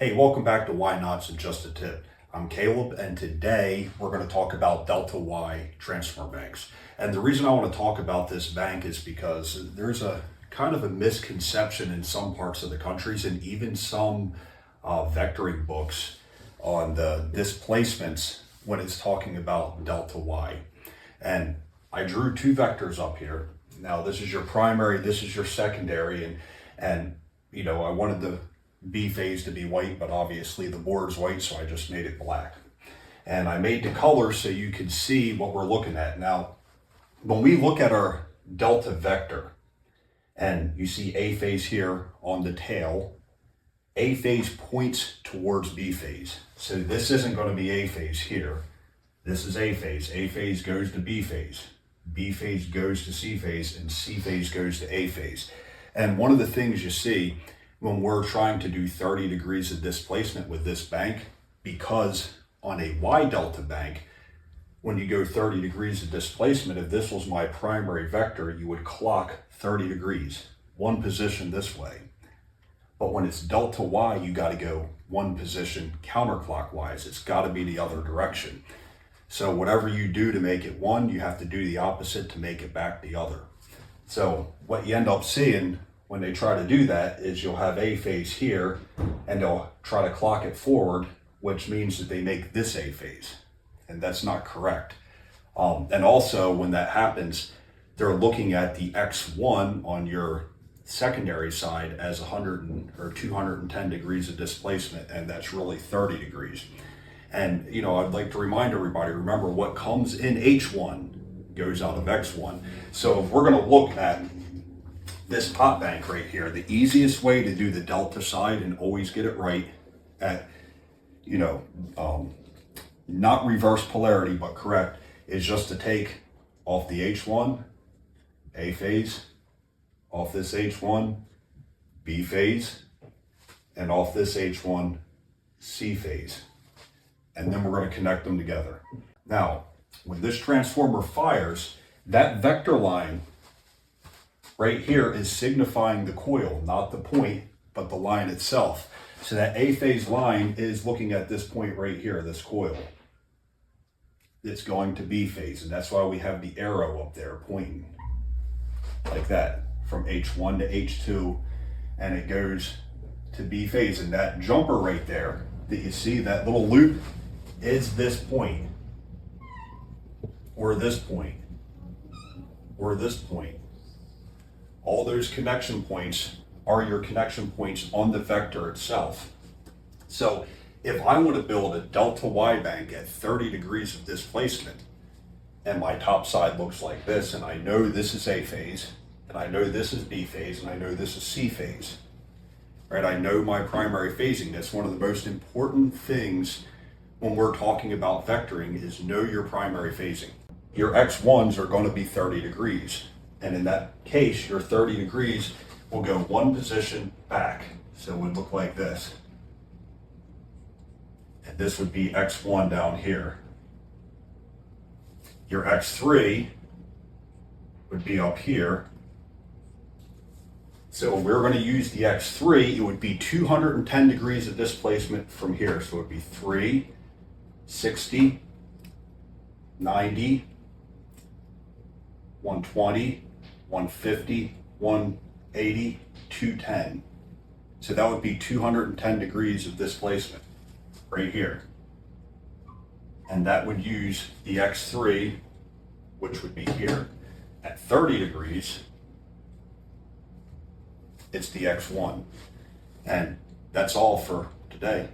Hey, welcome back to Why Not's and Just a Tip. I'm Caleb, and today we're going to talk about Delta-Wye Transformer Banks. And the reason I want to talk about this bank is because there's a kind of a misconception in some parts of the countries and even some vectoring books on the displacements when it's talking about Delta-Wye. And I drew two vectors up here. Now, this is your primary, this is your secondary, and I wanted the B phase to be white, but obviously the board's white, so I just made it black. And I made the color so you can see what we're looking at. Now, when we look at our delta vector, and you see A phase here on the tail, A phase points towards B phase. So this isn't going to be A phase here. This is A phase. A phase goes to B phase. B phase goes to C phase, and C phase goes to A phase. And one of the things you see when we're trying to do 30 degrees of displacement with this bank, because on a Y delta bank, when you go 30 degrees of displacement, if this was my primary vector, you would clock 30 degrees, one position this way. But when it's delta Y, you got to go one position counterclockwise. It's got to be the other direction. So whatever you do to make it one, you have to do the opposite to make it back the other. So what you end up seeing when they try to do that is you'll have A phase here and they'll try to clock it forward, which means that they make this A phase, and that's not correct. And also when that happens, they're looking at the X1 on your secondary side as 100 or 210 degrees of displacement, and that's really 30 degrees. And I'd like to remind everybody, remember what comes in H1 goes out of X1. So if we're going to look at this top bank right here, the easiest way to do the delta side and always get it right at, not reverse polarity, but correct, is just to take off the H1, A phase, off this H1, B phase, and off this H1, C phase. And then we're going to connect them together. Now, when this transformer fires, that vector line right here is signifying the coil, not the point, but the line itself. So that A phase line is looking at this point right here, this coil. It's going to B phase, and that's why we have the arrow up there pointing like that from H1 to H2, and it goes to B phase. And that jumper right there that you see, that little loop, is this point, or this point, or this point. All those connection points are your connection points on the vector itself. So if I want to build a delta-Y bank at 30 degrees of displacement, and my top side looks like this, and I know this is A phase, and I know this is B phase, and I know this is C phase, right? I know my primary phasing. That's one of the most important things when we're talking about vectoring, is know your primary phasing. Your X1s are going to be 30 degrees. And in that case, your 30 degrees will go one position back. So it would look like this. And this would be X1 down here. Your X3 would be up here. So if we're going to use the X3, it would be 210 degrees of displacement from here. So it would be 3, 60, 90, 120, 150, 180, 210. So that would be 210 degrees of displacement right here. And that would use the X3, which would be here. At 30 degrees, it's the X1. And that's all for today.